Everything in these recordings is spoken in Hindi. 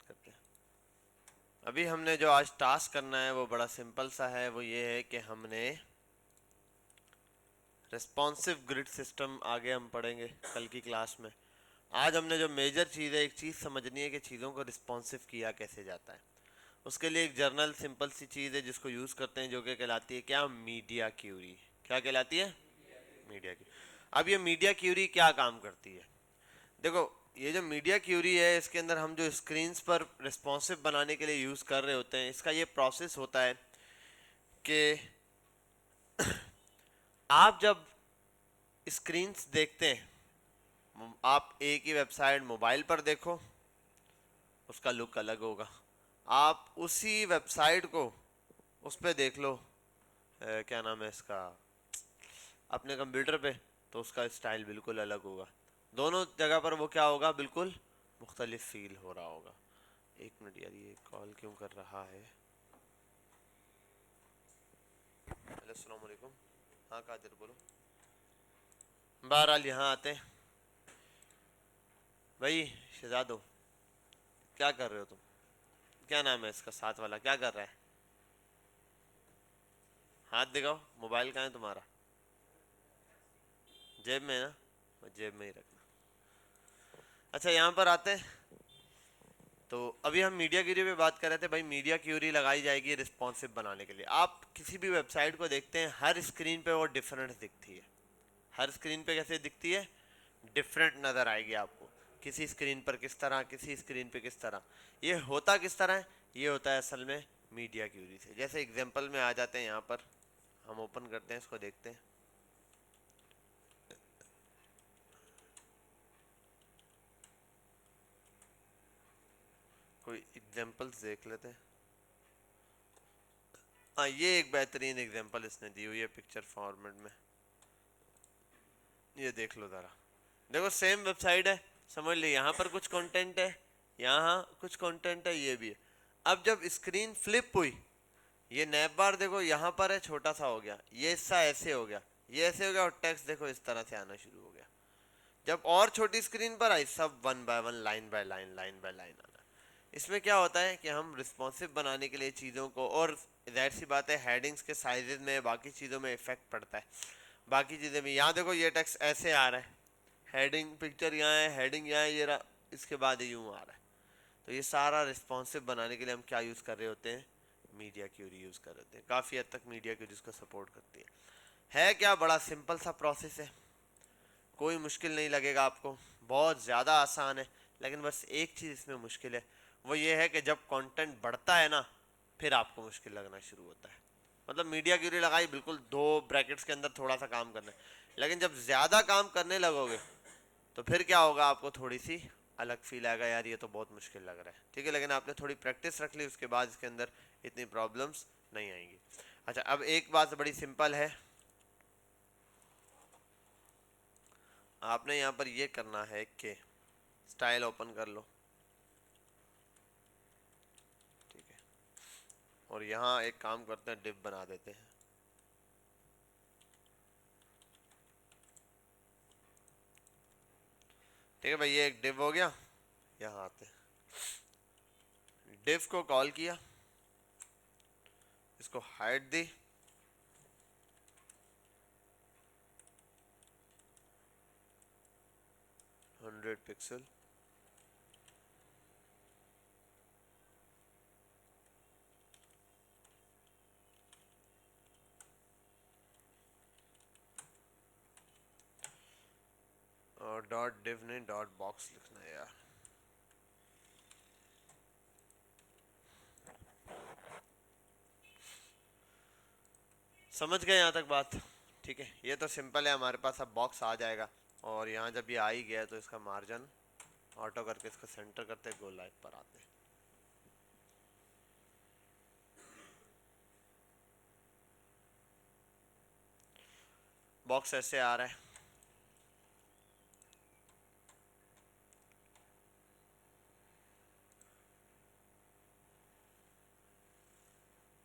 करते हैं। अभी हमने जो आज टास्क करना है वो बड़ा सिंपल सा है। वो ये है कि हमने रिस्पॉन्सिव ग्रिड सिस्टम आगे हम पढ़ेंगे कल की क्लास में। आज हमने जो मेजर चीज़ है, एक चीज़ समझनी है कि चीज़ों को रिस्पॉन्सिव किया कैसे जाता है। उसके लिए एक जर्नल सिंपल सी चीज़ है जिसको यूज़ करते हैं, जो कि कहलाती है क्या, मीडिया क्यूरी। क्या कहलाती है? Media query. अब ये मीडिया क्यूरी क्या काम करती है? देखो, ये जो मीडिया क्यूरी है इसके अंदर हम जो स्क्रीन्स पर रिस्पॉन्सिव बनाने के लिए यूज़ कर रहे होते हैं, इसका ये प्रोसेस होता है कि आप जब स्क्रीन्स देखते हैं, आप एक ही वेबसाइट मोबाइल पर देखो, उसका लुक अलग होगा। आप उसी वेबसाइट को उस पर देख लो, क्या नाम है इसका, अपने कंप्यूटर पे, तो उसका स्टाइल बिल्कुल अलग होगा। दोनों जगह पर वो क्या होगा, बिल्कुल मुख्तलिफ फील हो रहा होगा। एक मिनट यार, ये कॉल क्यों कर रहा है? हेलो, अस्सलाम वालेकुम। हाँ कादिर, बोलो। बहरहाल यहाँ आते हैं। भाई शहजादो, क्या कर रहे हो तुम? क्या नाम है इसका साथ वाला, क्या कर रहा है? हाथ दिखाओ, मोबाइल कहाँ है तुम्हारा? जेब में है ना? जेब में ही रखना। अच्छा, यहाँ पर आते हैं। तो अभी हम मीडिया क्यूरी पे बात कर रहे थे। भाई मीडिया क्यूरी लगाई जाएगी रिस्पॉन्सिव बनाने के लिए। आप किसी भी वेबसाइट को देखते हैं, हर स्क्रीन पे वो डिफरेंट दिखती है। हर स्क्रीन पे कैसे दिखती है? डिफरेंट नज़र आएगी आपको। किसी स्क्रीन पर किस तरह, किसी स्क्रीन पे किस तरह। ये होता किस तरह है? ये होता है असल में मीडिया क्यूरी से। जैसे एग्जांपल में आ जाते हैं, यहाँ पर हम ओपन करते हैं, इसको देखते हैं। कोई एग्जांपल्स देख लेते हैं। हाँ, ये एक बेहतरीन एग्जांपल इसने दी हुई है पिक्चर फॉर्मेट में। ये देख लो ज़रा। देखो, सेम वेबसाइट है, समझ ली, यहाँ पर कुछ कंटेंट है, यहाँ कुछ कंटेंट है, ये भी है। अब जब स्क्रीन फ्लिप हुई, ये नैप बार देखो यहाँ पर है, छोटा सा हो गया, ये हिस्सा ऐसे हो गया, ये ऐसे हो गया, और टेक्स्ट देखो इस तरह से आना शुरू हो गया। जब और छोटी स्क्रीन पर आई, सब one by one, line by line, line by line आना। इसमें क्या होता है कि हम रिस्पॉन्सिव बनाने के लिए चीज़ों को, और जाहिर सी बात है हेडिंग्स के साइजेस में, बाकी चीज़ों में इफेक्ट पड़ता है। बाकी चीज़ें भी, यहाँ देखो ये टेक्स्ट ऐसे आ रहा है, हेडिंग पिक्चर यहाँ है, हेडिंग यहाँ है, ये रहा, इसके बाद यूँ आ रहा है। तो ये सारा रिस्पॉन्सिव बनाने के लिए हम क्या यूज़ कर रहे होते हैं? मीडिया क्यूरी यूज़ कर रहे होते हैं। काफ़ी हद तक मीडिया क्यूरी इसको सपोर्ट करती है क्या, बड़ा सिंपल सा प्रोसेस है, कोई मुश्किल नहीं लगेगा आपको, बहुत ज़्यादा आसान है। लेकिन बस एक चीज़ इसमें मुश्किल है, वो ये है कि जब कंटेंट बढ़ता है ना, फिर आपको मुश्किल लगना शुरू होता है। मतलब मीडिया क्यूरी लगाई, बिल्कुल दो ब्रैकेट्स के अंदर थोड़ा सा काम करना है, लेकिन जब ज़्यादा काम करने लगोगे तो फिर क्या होगा, आपको थोड़ी सी अलग फील आएगा, यार ये तो बहुत मुश्किल लग रहा है। ठीक है, लेकिन आपने थोड़ी प्रैक्टिस रख ली, उसके बाद इसके अंदर इतनी प्रॉब्लम्स नहीं आएंगी। अच्छा, अब एक बात बड़ी सिंपल है, आपने यहाँ पर ये करना है कि स्टाइल ओपन कर लो, ठीक है, और यहाँ एक काम करते हैं, डिव बना देते हैं। ठीक है भाई, ये एक डिव हो गया। यहाँ आते हैं, डिव को कॉल किया, इसको हाइट दी, 100 पिक्सल, और डॉट डिव नहीं, डॉट बॉक्स लिखना है यार। समझ गए यहाँ तक बात? ठीक है, ये तो सिंपल है, हमारे पास अब बॉक्स आ जाएगा। और यहाँ जब ये आ ही गया तो इसका मार्जिन ऑटो करके इसको सेंटर करते, गो लाइव पर आते। बॉक्स ऐसे आ रहा है,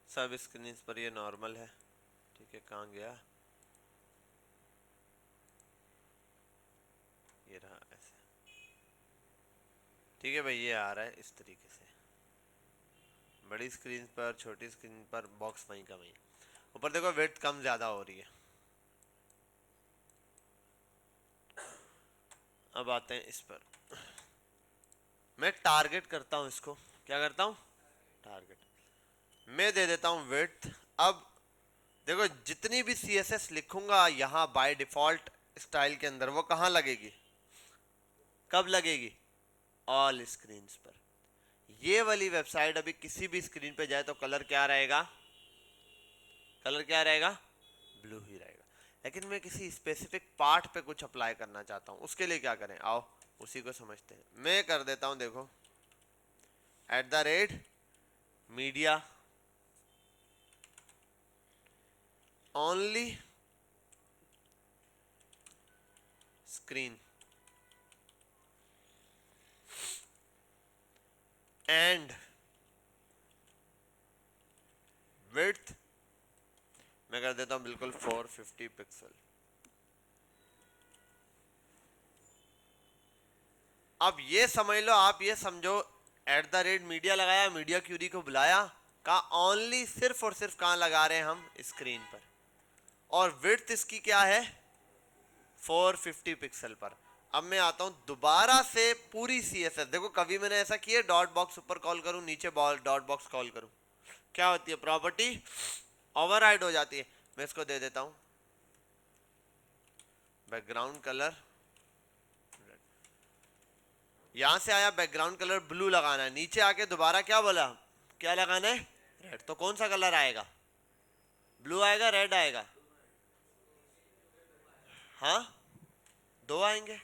सब स्क्रीन पर ये नॉर्मल है। ठीक है, कहाँ गया, ये रहा ऐसे। ठीक है भाई, ये आ रहा है इस तरीके से। बड़ी स्क्रीन पर छोटी स्क्रीन पर बॉक्स वहीं का वहीं। ऊपर देखो विड्थ कम ज्यादा हो रही है। अब आते हैं इस पर, मैं टारगेट करता हूं इसको, क्या करता हूं, टारगेट। मैं दे देता हूं विड्थ। अब देखो जितनी भी CSS लिखूंगा यहाँ बाय डिफॉल्ट स्टाइल के अंदर, वो कहाँ लगेगी, कब लगेगी, ऑल स्क्रीन पर। ये वाली वेबसाइट अभी किसी भी स्क्रीन पे जाए तो कलर क्या रहेगा, कलर क्या रहेगा, ब्लू ही रहेगा। लेकिन मैं किसी स्पेसिफिक पार्ट पे कुछ अप्लाई करना चाहता हूँ, उसके लिए क्या करें, आओ उसी को समझते हैं। मैं कर देता हूँ, देखो @media only screen and width मैं कर देता हूं बिल्कुल 450 पिक्सल। अब ये समझ लो, आप ये समझो, @media लगाया, मीडिया क्यूरी को बुलाया, का ओनली सिर्फ और सिर्फ कहां लगा रहे हैं हम, स्क्रीन पर, और विड्थ इसकी क्या है, 450 पिक्सल पर। अब मैं आता हूं दोबारा से पूरी CSS, देखो कभी मैंने ऐसा किया डॉट बॉक्स ऊपर कॉल करूं, नीचे डॉट बॉक्स कॉल करूं, क्या होती है, प्रॉपर्टी ओवरराइड हो जाती है। मैं इसको दे देता हूं बैकग्राउंड कलर, यहां से आया बैकग्राउंड कलर ब्लू लगाना है, नीचे आके दोबारा क्या बोला, क्या लगाना है, रेड। तो कौन सा कलर आएगा, ब्लू आएगा, रेड आएगा, हाँ दो आएंगे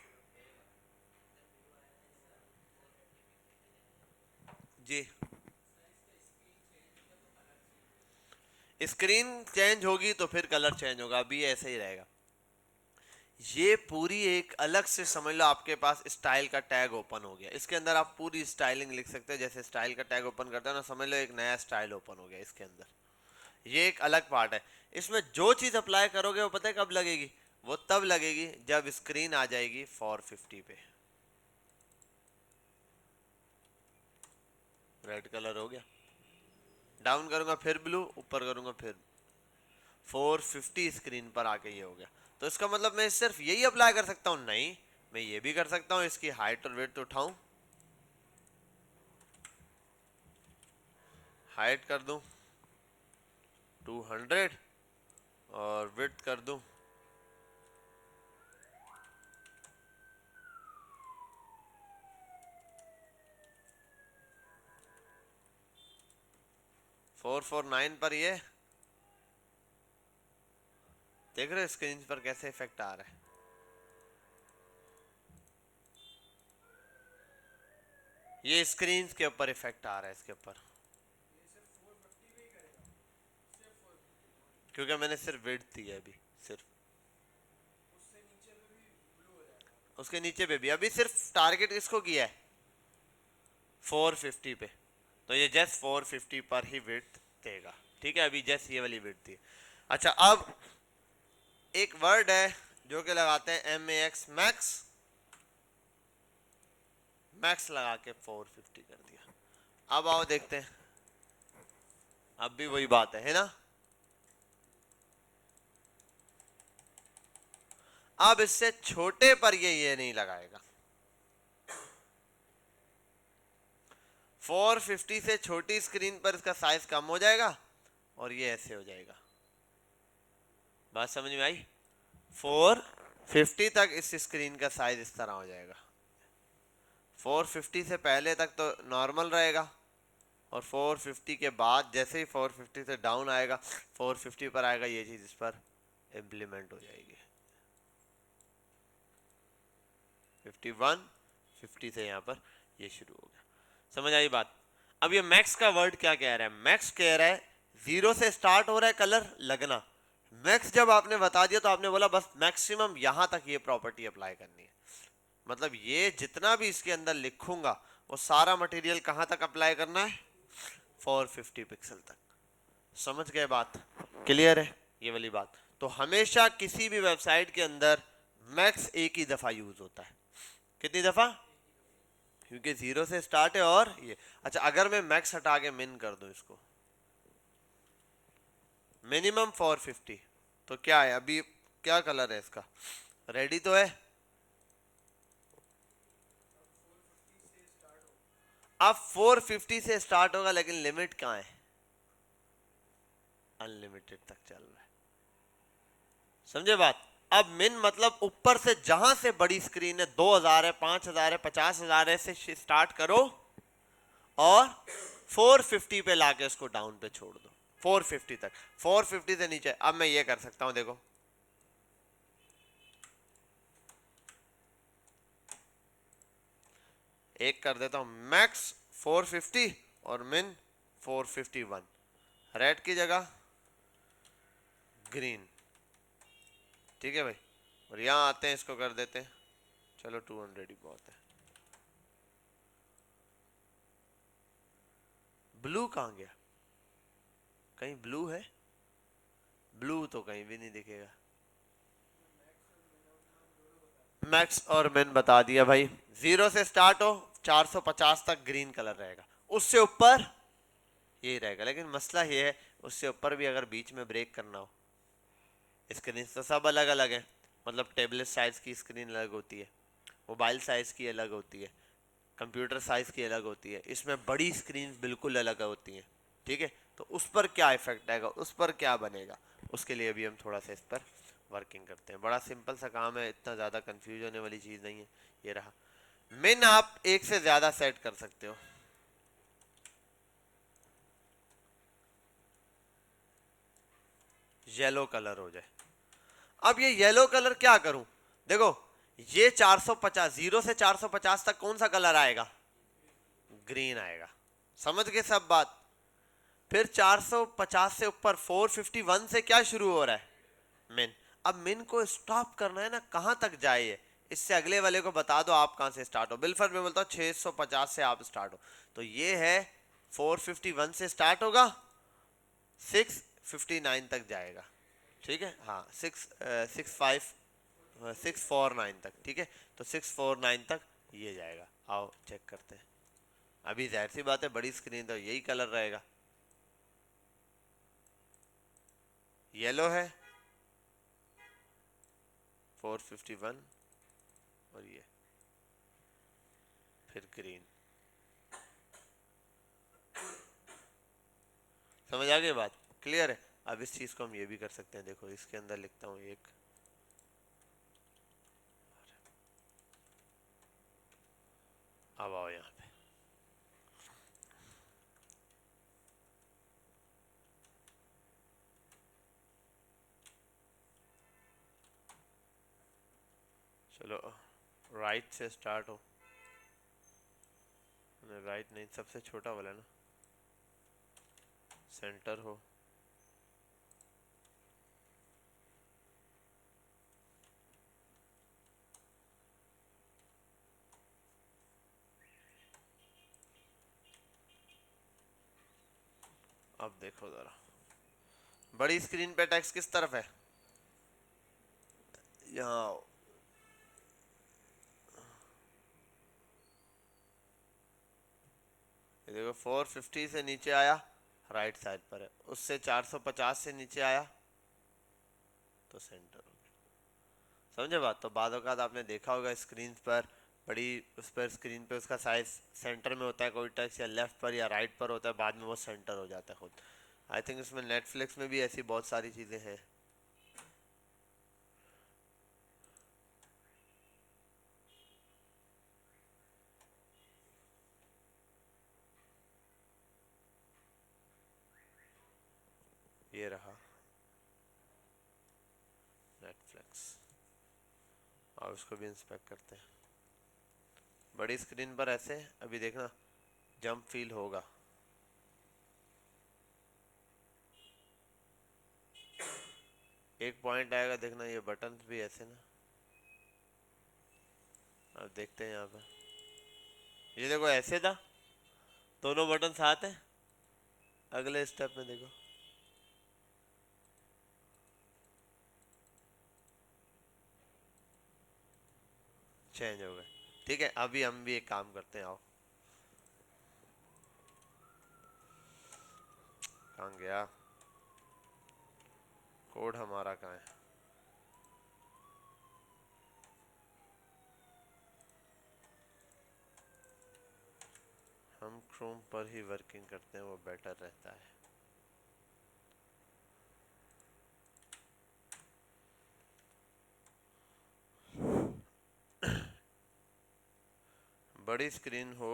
जी। स्क्रीन चेंज होगी तो फिर कलर चेंज होगा, अभी ऐसे ही रहेगा। ये पूरी एक अलग से समझ लो, आपके पास स्टाइल का टैग ओपन हो गया, इसके अंदर आप पूरी स्टाइलिंग लिख सकते हैं। जैसे स्टाइल का टैग ओपन करते हैं ना, समझ लो एक नया स्टाइल ओपन हो गया इसके अंदर। ये एक अलग पार्ट है। इसमें जो चीज अप्लाई करोगे वो पता है कब लगेगी, वो तब लगेगी जब स्क्रीन आ जाएगी 450 पे। रेड कलर हो गया, डाउन करूंगा फिर ब्लू, ऊपर करूंगा फिर 450 स्क्रीन पर आके ये हो गया। तो इसका मतलब मैं सिर्फ यही अप्लाई कर सकता हूं, नहीं, मैं ये भी कर सकता हूं, इसकी हाइट और वेट उठाऊं, हाइट कर दूं 200 और विड्थ कर दूं 449 पर। ये देख रहे हो स्क्रीन पर कैसे इफेक्ट आ रहा है, ये स्क्रीन के ऊपर इफेक्ट आ रहा है इसके ऊपर, क्योंकि मैंने सिर्फ विड्थ दी है अभी, सिर्फ उसके नीचे पे भी अभी सिर्फ टारगेट किसको किया है, 450 पे। तो ये जस्ट 450 पर ही विड्थ देगा, ठीक है, अभी जस्ट ये वाली विड्थ थी। अच्छा, अब एक वर्ड है जो कि लगाते हैं MAX, मैक्स, मैक्स लगा के 450 कर दिया। अब आओ देखते हैं, अब भी वही बात है ना। अब इससे छोटे पर ये नहीं लगाएगा, 450 से छोटी स्क्रीन पर इसका साइज कम हो जाएगा और ये ऐसे हो जाएगा। बात समझ में आई, 450 तक इस स्क्रीन का साइज इस तरह हो जाएगा, 450 से पहले तक तो नॉर्मल रहेगा, और 450 के बाद जैसे ही 450 से डाउन आएगा 450 पर आएगा, ये चीज इस पर इम्प्लीमेंट हो जाएगी। 51 50 से यहाँ पर ये शुरू हो गया, समझ आई बात। अब ये मैक्स का वर्ड क्या कह रहा है, मैक्स कह रहा है 0 से स्टार्ट हो रहा है कलर लगना। मैक्स जब आपने बता दिया तो आपने बोला बस मैक्सिमम यहां तक ये प्रॉपर्टी अप्लाई करनी है, मतलब ये जितना भी इसके अंदर लिखूंगा वो सारा मटेरियल कहां तक अप्लाई करना है, 450 पिक्सल तक। समझ गए बात, क्लियर है ये वाली बात। तो हमेशा किसी भी वेबसाइट के अंदर मैक्स एक ही दफा यूज होता है, कितनी दफा, क्योंकि 0 से स्टार्ट है और ये। अच्छा अगर मैं मैक्स हटा के मिन कर दूं इसको, मिनिमम 450, तो क्या है अभी, क्या कलर है इसका, रेडी तो है। अब 450 से स्टार्ट होगा लेकिन लिमिट कहाँ है, अनलिमिटेड तक चल रहा है, समझे बात। अब मिन मतलब ऊपर से जहां से बड़ी स्क्रीन है, 2000 है, 5000 है, 50,000 है, से स्टार्ट करो और 450 पे लाके इसको डाउन पे छोड़ दो, 450 तक। 450 से नीचे अब मैं ये कर सकता हूं, देखो एक कर देता हूं, मैक्स 450 और मिन 451, रेड की जगह ग्रीन, ठीक है भाई। और यहां आते हैं, इसको कर देते हैं, चलो 200 ही बहुत है। ब्लू कहां गया, कहीं ब्लू है, ब्लू तो कहीं भी नहीं दिखेगा। मैक्स और मिन बता दिया भाई। 0 से स्टार्ट हो 450 तक ग्रीन कलर रहेगा, उससे ऊपर यही रहेगा। लेकिन मसला ये है, उससे ऊपर भी अगर बीच में ब्रेक करना हो, स्क्रीन तो सब अलग अलग है, मतलब टेबलेट साइज की स्क्रीन अलग होती है, मोबाइल साइज की अलग होती है, कंप्यूटर साइज की अलग होती है, इसमें बड़ी स्क्रीन बिल्कुल अलग होती हैं, ठीक है। तो उस पर क्या इफेक्ट आएगा, उस पर क्या बनेगा, उसके लिए अभी हम थोड़ा सा इस पर वर्किंग करते हैं। बड़ा सिंपल सा काम है, इतना ज़्यादा कंफ्यूज होने वाली चीज़ नहीं है। ये रहा मिन, आप एक से ज़्यादा सेट कर सकते हो, येलो कलर हो जाए। अब ये येलो कलर क्या करूं, देखो ये 450, 0 से 450 तक कौन सा कलर आएगा, ग्रीन आएगा, समझ गए सब बात। फिर 450 से ऊपर 451 से क्या शुरू हो रहा है, मिन। अब मिन को स्टॉप करना है ना, कहां तक जाए ये, इससे अगले वाले को बता दो आप कहां से स्टार्ट हो। बिलफर में बोलता हूं 650 से आप स्टार्ट हो, तो ये है 451 से स्टार्ट होगा, 659 तक जाएगा, ठीक है। हाँ 649 तक, ठीक है। तो 649 तक ये जाएगा, आओ चेक करते हैं। अभी जाहिर सी बात है, बड़ी स्क्रीन तो यही कलर रहेगा, येलो है 451 और ये फिर ग्रीन, समझ आ गई बात, क्लियर है। अब इस चीज को हम ये भी कर सकते हैं, देखो इसके अंदर लिखता हूँ एक, अब आओ यहाँ पे, चलो राइट से स्टार्ट हो, राइट नहीं, सबसे छोटा वाला ना, सेंटर हो, अब देखो जरा, बड़ी स्क्रीन पे टेक्स्ट किस तरफ है, यहाँ। ये देखो 450 से नीचे आया, राइट साइड पर है, उससे 450 से नीचे आया तो सेंटर हो गया, समझे बात। तो बाद औकात आपने देखा होगा स्क्रीन पर, बड़ी उस पर स्क्रीन पे उसका साइज सेंटर में होता है, कोई टेक्स्ट या लेफ्ट पर या राइट पर होता है, बाद में वो सेंटर हो जाता है खुद। आई थिंक इसमें नेटफ्लिक्स में भी ऐसी बहुत सारी चीज़ें हैं। ये रहा नेटफ्लिक्स, और उसको भी इंस्पेक्ट करते हैं। बड़ी स्क्रीन पर ऐसे अभी देखना जंप फील होगा, एक पॉइंट आएगा, देखना ये बटन भी ऐसे ना। अब देखते हैं यहाँ पर, ये देखो ऐसे था, दोनों बटन साथ हैं, अगले स्टेप में देखो चेंज हो गए, ठीक है, अभी हम भी एक काम करते हैं, आओ। कहाँ गया कोड हमारा, कहाँ है? हम क्रोम पर ही वर्किंग करते हैं, वो बेटर रहता है। बड़ी स्क्रीन हो,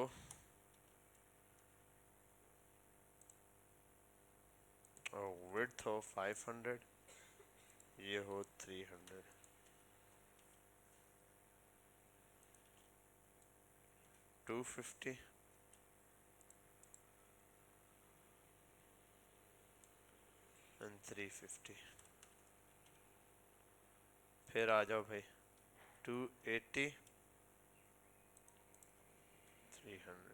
और विड्थ हो 500, ये हो 300, 250 एंड 350। फिर आ जाओ भाई, 280, 300।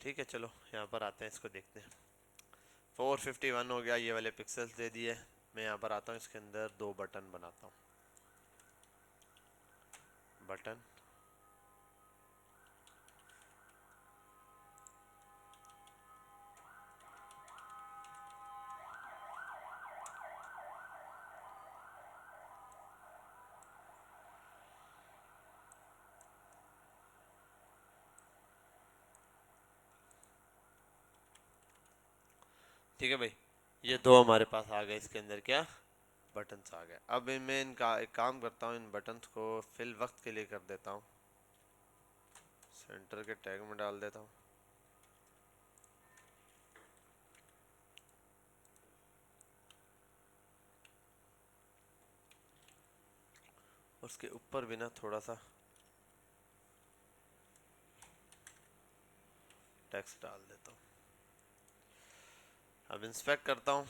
ठीक है, चलो यहाँ पर आते हैं, इसको देखते हैं। 451 हो गया, ये वाले पिक्सल्स दे दिए। मैं यहाँ पर आता हूँ, इसके अंदर 2 बटन बनाता हूँ। बटन, ठीक है भाई, ये 2 हमारे पास आ गए, इसके अंदर क्या बटन्स आ गए। अब मैं इनका एक काम करता हूँ, इन बटन्स को फिल वक्त के लिए कर देता हूँ, सेंटर के टैग में डाल देता हूँ। उसके ऊपर भी ना थोड़ा सा टेक्स्ट डाल देता हूँ। अब इंस्पेक्ट करता हूँ,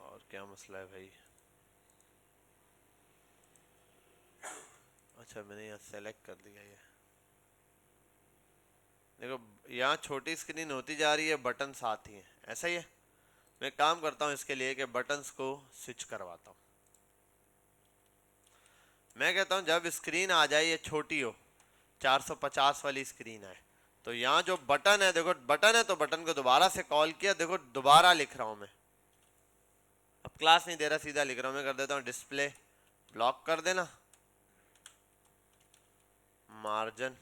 और क्या मसला है भाई? अच्छा, मैंने यहाँ सेलेक्ट कर दिया। ये देखो, यहाँ छोटी स्क्रीन होती जा रही है, बटन साथ ही हैं, ऐसा ही है। मैं काम करता हूँ इसके लिए कि बटन्स को स्विच करवाता हूँ। मैं कहता हूँ जब स्क्रीन आ जाए ये छोटी हो, 450 वाली स्क्रीन है, तो यहाँ जो बटन है, देखो बटन है, तो बटन को दोबारा से कॉल किया, देखो दोबारा लिख रहा हूँ मैं। अब क्लास नहीं दे रहा, सीधा लिख रहा हूँ मैं। कर देता हूँ डिस्प्ले, ब्लॉक कर देना, मार्जिन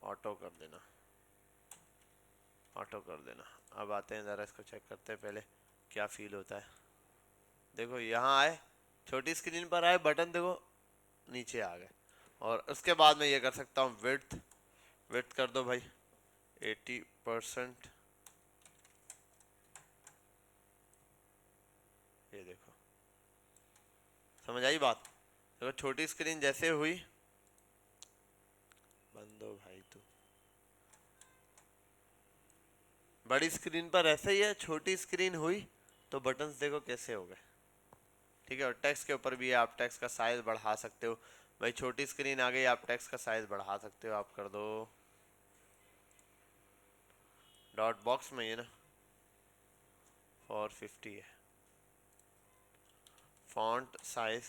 ऑटो कर देना, ऑटो कर देना। अब आते हैं, ज़रा इसको चेक करते हैं पहले क्या फील होता है। देखो यहाँ आए, छोटी स्क्रीन पर आए, बटन देखो नीचे आ गए। और उसके बाद मैं ये कर सकता हूँ, विड्थ, विड्थ कर दो भाई 80%। ये देखो, समझ आई बात? देखो छोटी स्क्रीन जैसे हुई, बंद हो भाई तू। बड़ी स्क्रीन पर ऐसे ही है, छोटी स्क्रीन हुई तो बटन्स देखो कैसे हो गए। ठीक है, और टेक्स्ट के ऊपर भी आप टेक्स्ट का साइज बढ़ा सकते हो भाई। छोटी स्क्रीन आ गई, आप टेक्स्ट का साइज बढ़ा सकते हो। आप कर दो डॉट बॉक्स में, ये ना 450 है। फॉन्ट साइज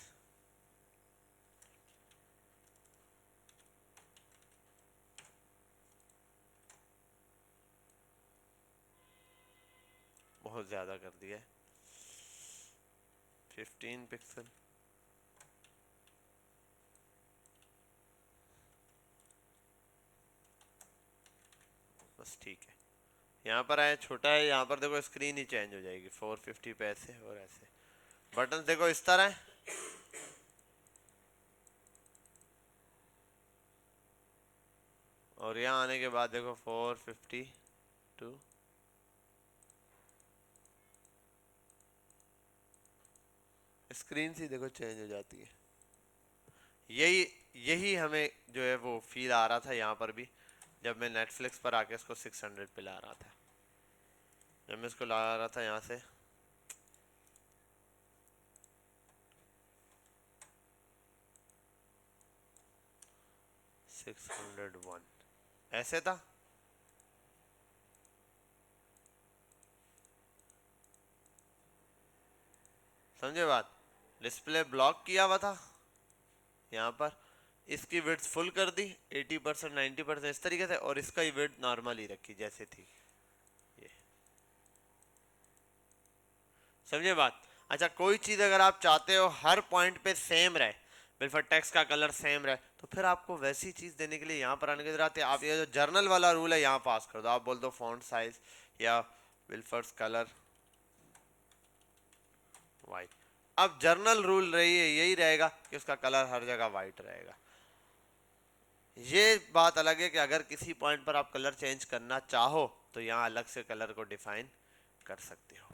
बहुत ज़्यादा कर दिया है, 15 पिक्सल। बस ठीक है। यहाँ पर आए, छोटा है, यहाँ पर देखो स्क्रीन ही चेंज हो जाएगी, 450 पे ऐसे और ऐसे। बटन देखो इस तरह है, और यहाँ आने के बाद देखो 452। स्क्रीन सी देखो चेंज हो जाती है। यही यही हमें जो है वो फील आ रहा था यहाँ पर भी, जब मैं नेटफ्लिक्स पर आके इसको 600 पे ला रहा था। जब मैं इसको ला रहा था यहाँ से, 601 ऐसे था। समझे बात? डिस्प्ले ब्लॉक किया हुआ था यहाँ पर, इसकी विड्थ फुल कर दी 80% 90% इस तरीके से, और इसका ही विड्थ नॉर्मल ही रखी जैसे थी ये। समझे बात? अच्छा, कोई चीज अगर आप चाहते हो हर पॉइंट पे सेम रहे, बिल्कुल टेक्स्ट का कलर सेम रहे, तो फिर आपको वैसी चीज देने के लिए यहाँ पर आने की जरूरत है। आप ये जो जर्नल वाला रूल है यहाँ पास कर दो, आप बोल दो फॉन्ट साइज या विल्फर्स कलर वाइट। अब जर्नल रूल रही है यही रहेगा कि उसका कलर हर जगह वाइट रहेगा। ये बात अलग है कि अगर किसी पॉइंट पर आप कलर चेंज करना चाहो तो यहाँ अलग से कलर को डिफाइन कर सकते हो।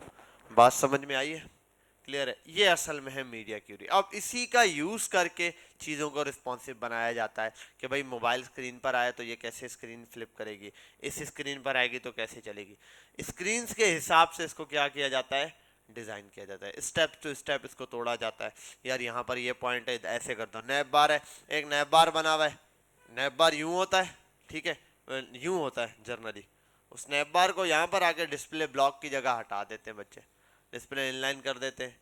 बात समझ में आई है? क्लियर है? ये असल में है मीडिया क्यूरी। अब इसी का यूज करके चीज़ों को रिस्पॉन्सिव बनाया जाता है कि भाई मोबाइल स्क्रीन पर आए तो ये कैसे स्क्रीन फ्लिप करेगी, इस स्क्रीन पर आएगी तो कैसे चलेगी। स्क्रीन के हिसाब से इसको क्या किया जाता है, डिज़ाइन किया जाता है, स्टेप टू स्टेप इसको तोड़ा जाता है। यार यहाँ पर ये पॉइंट है, ऐसे कर दो। नैप बार है, एक नैप बार बना हुआ है, नैप बार यूं होता है, ठीक है, यूं होता है जनरली। उस नैप बार को यहाँ पर आके डिस्प्ले ब्लॉक की जगह हटा देते हैं बच्चे, डिस्प्ले इनलाइन कर देते हैं,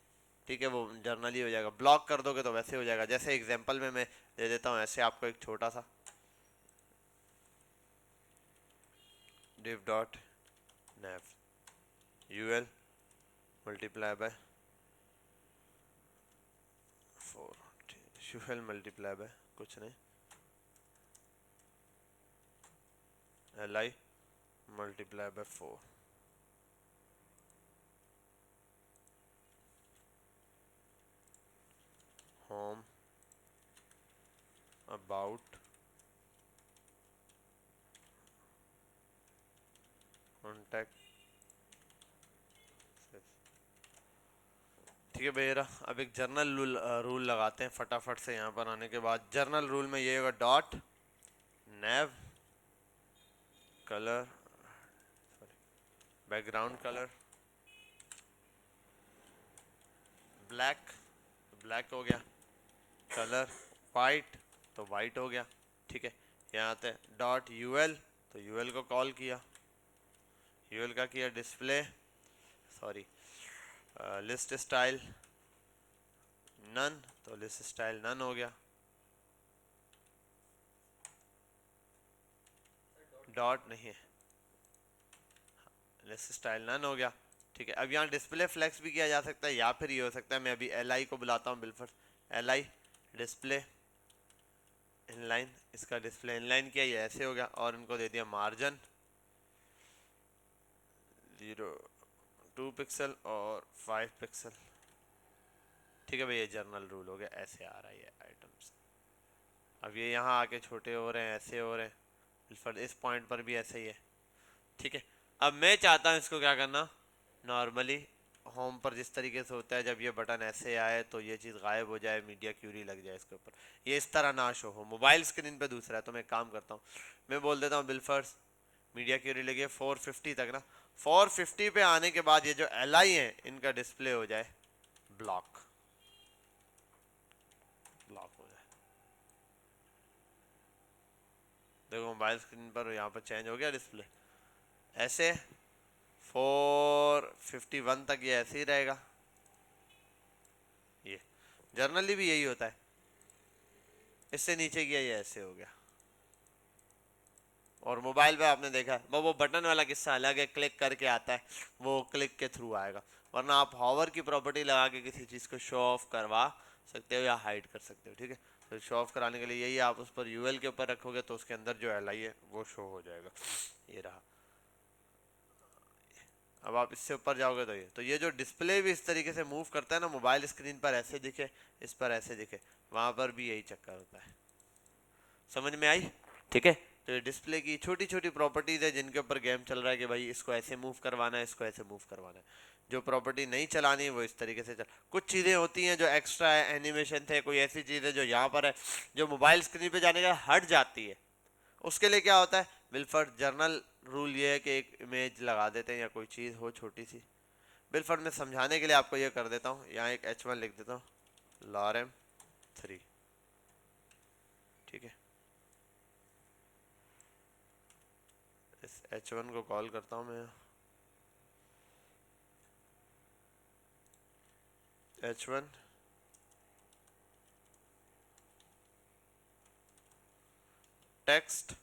ठीक है, वो जर्नली हो जाएगा। ब्लॉक कर दोगे तो वैसे हो जाएगा। जैसे एग्जांपल में मैं दे देता हूँ, ऐसे आपको एक छोटा सा div dot nav UL multiply by 4, UL multiply by कुछ नहीं, li multiply by 4, home about contact. ठीक है भैया, अब एक जर्नल रूल लगाते हैं फटाफट से। यहाँ पर आने के बाद जर्नल रूल में ये होगा dot nav colour, background colour black, black हो गया, कलर वाइट तो वाइट हो गया, ठीक है। यहाँ आते हैं डॉट यूएल, तो यूएल को कॉल किया, यूएल का किया display, sorry list style none, तो लिस्ट स्टाइल नन हो गया, डॉट नहीं है, लिस्ट स्टाइल नन हो गया, ठीक है। अब यहाँ डिस्प्ले फ्लेक्स भी किया जा सकता है, या फिर ये हो सकता है मैं अभी एल आई को बुलाता हूँ बिल्फर, एल आई डिस्प्ले इनलाइन, इसका डिस्प्ले इनलाइन किया, ये ऐसे हो गया, और इनको दे दिया मार्जिन 0.2 पिक्सल और 5 पिक्सल, ठीक है भाई। ये जर्नल रूल हो गया, ऐसे आ रहा है आइटम्स। अब ये यहाँ आके छोटे हो रहे हैं, ऐसे हो रहे हैं, इस पॉइंट पर भी ऐसे ही है, ठीक है। अब मैं चाहता हूँ इसको क्या करना, नॉर्मली होम पर जिस तरीके से होता है, जब ये बटन ऐसे आए तो ये चीज़ गायब हो जाए, मीडिया क्यूरी लग जाए इसके ऊपर, ये इस तरह ना शो हो। मोबाइल स्क्रीन पे दूसरा है, तो मैं काम करता हूँ, मैं बोल देता हूँ बिल्फर्स मीडिया क्यूरी लगी है 450 तक ना, 450 पे आने के बाद ये जो एल आई है इनका डिस्प्ले हो जाए ब्लॉक, ब्लॉक हो जाए। देखो मोबाइल स्क्रीन पर यहाँ पर चेंज हो गया डिस्प्ले, ऐसे 451 तक ये ऐसे ही रहेगा। ये जर्नली भी यही होता है, इससे नीचे गया ये ऐसे हो गया। और मोबाइल पे आपने देखा है वो बटन वाला किस्सा अलग है, क्लिक करके आता है, वो क्लिक के थ्रू आएगा, वरना आप हॉवर की प्रॉपर्टी लगा के किसी चीज़ को शो ऑफ करवा सकते हो या हाइड कर सकते हो, ठीक है। तो शो ऑफ कराने के लिए यही, आप उस पर यूएल के ऊपर रखोगे तो उसके अंदर जो एल आई है वो शो हो जाएगा, ये रहा। अब आप इससे ऊपर जाओगे तो ये जो डिस्प्ले भी इस तरीके से मूव करता है ना, मोबाइल स्क्रीन पर ऐसे दिखे, इस पर ऐसे दिखे, वहां पर भी यही चक्कर होता है। समझ में आई? ठीक है। तो ये डिस्प्ले की छोटी छोटी प्रॉपर्टीज है जिनके ऊपर गेम चल रहा है कि भाई इसको ऐसे मूव करवाना है, इसको ऐसे मूव करवाना है। जो प्रॉपर्टी नहीं चलानी है वो इस तरीके से चल, कुछ चीज़ें होती हैं जो एक्स्ट्रा है, एनिमेशन थे, कोई ऐसी चीज़ है जो यहाँ पर है जो मोबाइल स्क्रीन पे जाने का हट जाती है, उसके लिए क्या होता है विल्फर्ड जर्नल रूल, ये है कि एक इमेज लगा देते हैं या कोई चीज़ हो छोटी सी। विल्फर्ड में समझाने के लिए आपको ये कर देता हूँ, यहाँ एक H1 लिख देता हूँ, lorem 3, ठीक है। H1 को कॉल करता हूँ मैं, H1 टेक्स्ट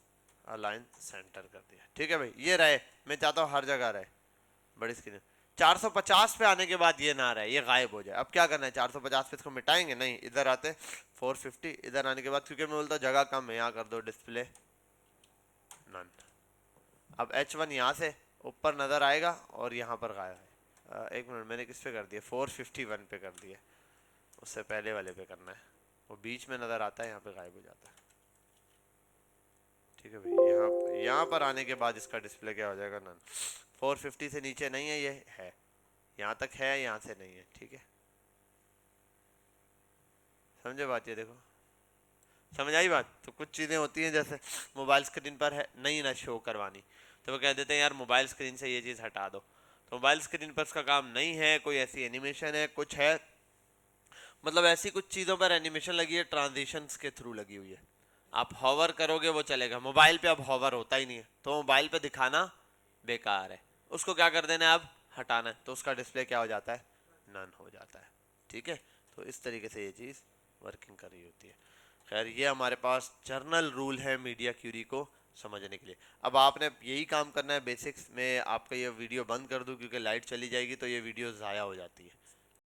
अलाइन सेंटर कर दिया। ठीक है भाई, ये रहे, मैं चाहता हूँ हर जगह रहे बड़ी स्क्रीन। 450 पे आने के बाद ये ना रहे, ये गायब हो जाए। अब क्या करना है, 450 पे इसको मिटाएंगे नहीं, इधर आते 450, इधर आने के बाद क्योंकि मैं बोलता जगह कम है, यहाँ कर दो डिस्प्ले नन। अब H1 यहाँ से ऊपर नजर आएगा और यहाँ पर गायब है। एक मिनट, मैंने किस पे कर दिया, 451 पे कर दिया, उससे पहले वाले पे करना है, वो बीच में नजर आता है, यहाँ पे गायब हो जाता है। ठीक है भाई, यहाँ पर आने के बाद इसका डिस्प्ले क्या हो जाएगा, नन। 450 से नीचे नहीं है, ये है, यहाँ तक है, यहाँ से नहीं है। ठीक है, समझे बात, ये देखो, समझ आई बात। तो कुछ चीज़ें होती हैं जैसे मोबाइल स्क्रीन पर है नहीं ना शो करवानी, तो वो कह देते हैं यार मोबाइल स्क्रीन से ये चीज़ हटा दो। तो मोबाइल स्क्रीन पर उसका काम नहीं है, कोई ऐसी एनिमेशन है, कुछ है, मतलब ऐसी कुछ चीज़ों पर एनिमेशन लगी है, ट्रांजिशंस के थ्रू लगी हुई है। आप हॉवर करोगे वो चलेगा, मोबाइल पे अब हॉवर होता ही नहीं है, तो मोबाइल पे दिखाना बेकार है। उसको क्या कर देना है, अब हटाना है, तो उसका डिस्प्ले क्या हो जाता है, नन हो जाता है। ठीक है, तो इस तरीके से ये चीज़ वर्किंग कर रही होती है। खैर, ये हमारे पास जर्नल रूल है मीडिया क्यूरी को समझने के लिए। अब आपने यही काम करना है बेसिक्स में। आपका ये वीडियो बंद कर दूं क्योंकि लाइट चली जाएगी तो ये वीडियो ज़ाया हो जाती है।